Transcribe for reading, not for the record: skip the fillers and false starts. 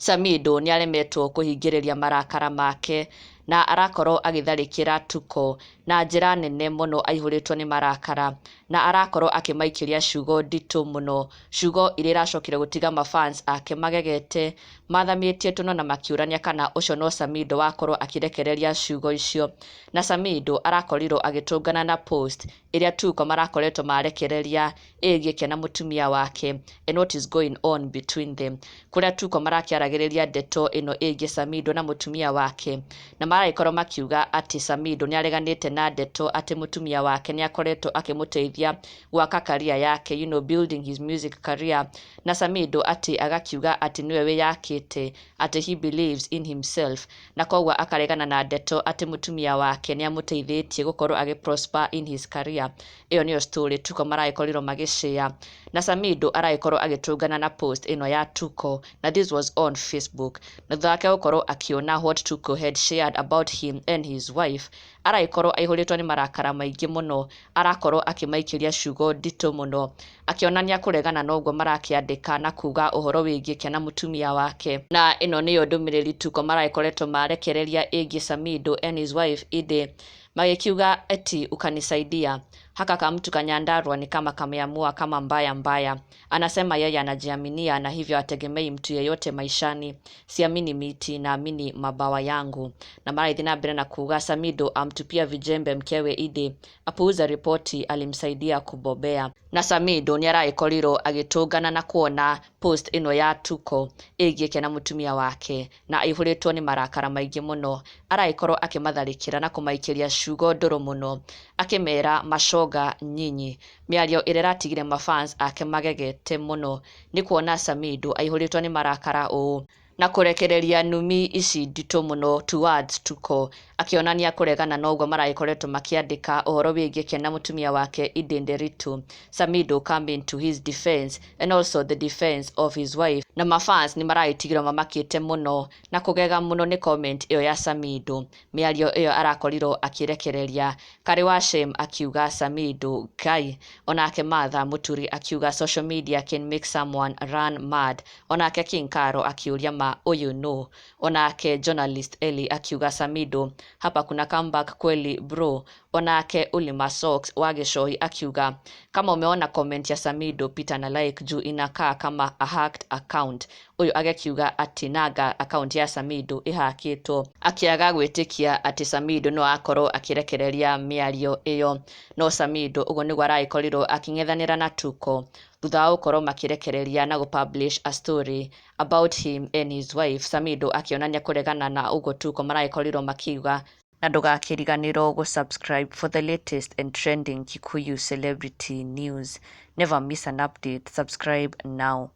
Samidoh nĩaremetwo kũhingĩrĩria marakara make na arakorwo agĩtharĩkĩra Tuko na njĩra nene mũno aihũrĩtwo nĩ marakara na arakorwo akĩmaikĩria ciugo nditũ mũno, ciugo iria iracokire gũtiga mafans ake magegete mathamĩtie tũno na makiũrania kana ũcio no Samidoh wakorwo akĩrekereria ciugo icio. Na Samidoh arakorirwo agĩtũngana na post ĩrĩa Tuko marakoretwo marekereria ĩgiĩ na mũtumia wake and what is going on between them, kũrĩa Tuko marakĩaragĩrĩria ndeto ĩno ĩgiĩ Samidoh na mũtumia wake na maragĩkorwo makiuga atĩ Samidoh nĩareganĩte na ndeto atĩ mũtumia wake nĩakoretwo akĩmũteithia gwaka career yake, building his music career, na Samidoh atĩ agakiuga atĩ nĩwe wĩyakĩte, atĩ he believes in himself, na koguo akaregana na ndeto atĩ mũtumia wake nĩamũteithĩtie gũkorwo prosper in his career. Ĩyo nĩyo story Tuko maragĩkorirwo magĩshare, na Samidoh aragĩkorwo agĩtũngana na post ĩno ya Tuko, na this was on Facebook, na thutha wake gũkorwo akĩona what Tuko had shared about him and his wife, aragĩkorwo aihũrĩtwo nĩ marakara maingĩ mũno, arakorwo akĩmaikĩria ciugo nditũ mũno, akĩonania kũregana na ũguo marakĩandĩka na kuga ũhoro wĩgiĩ na mũtumia wake. Na ĩno nĩyo ndũmĩrĩri Tuko maragĩkoretwo marekereria ĩgiĩ Samidoh and his wife Ide, magĩkiuga eti ukanisaidia haka kamtu kanyandarua ni kama kameamua kama mbaya mbaya. Anasema yeye anajiaminia na hivyo ategemei mtu yeyote maishani. Siamini miti na amini mabawa yangu. Na mara idhina mbele na kuga Samidoh amtupia vijembe mkewe Ide. Apuuza ripoti alimsaidia kubobea. Na Samidoh nĩaraĩkorirwo agĩtũngana na kuona post ĩno ya Tuko ĩgiĩ na mũtumia wake na aihũrĩtwo nĩ marakara maingĩ mũno. Araĩkorwo akĩmatharĩkĩra na kũmaikĩria ciugo ndũrũ mũno, akĩmera mashoga nyinyi. Mĩario ĩrĩa ĩratigire mafans ake magegete mũno nĩ kuona Samidoh aihũrĩtwo nĩ marakara ũũ na kũrekereria numi ici nditũ mũno towards Tuko, akĩonania kũregana na ũguo maragĩkoretwo makĩandĩka ũhoro wĩgiĩ na mũtumia wake Ide Nderitu. Samidoh coming to his defense and also the defense of his wife, na mafans nĩ maragĩtigirwo mamakĩte mũno na kũgega mũno nĩ comment ĩyo ya Samidoh. Mĩario ĩyo arakorirwo akĩrekereria. Karĩ wa Shem akiuga Samidoh Ngai, onake Martha Mũturi akiuga social media can make someone run mad, onake King Karo akiuria ma uyu no, onake journalist Eli akiuga Samidoh hapa kuna comeback kweli bro, onake Ulima Socks wa Gĩcohi akiuga kama umeona comment ya Samidoh pita na like juu inakaa kama a hacked account. Uyu agakiuga ati naga account ya Samidoh ihakĩtwo, akĩaga gwĩtĩkia ati Samidoh no akorwo akĩrekereria mĩario ĩyo. No Samidoh ũguo nĩguo araĩkorirwo akĩng'ethanĩra na Tuko thutha wa gũkorwo makĩrekereria na gũpublish a story about him and his wife. Samidoh akĩonania kũregana na ũguo Tuko maragĩkorirwo makiuga. Na ndũgakĩriganĩrwo gũsubscribe for the latest and trending Kikuyu celebrity news. Never miss an update. Subscribe now.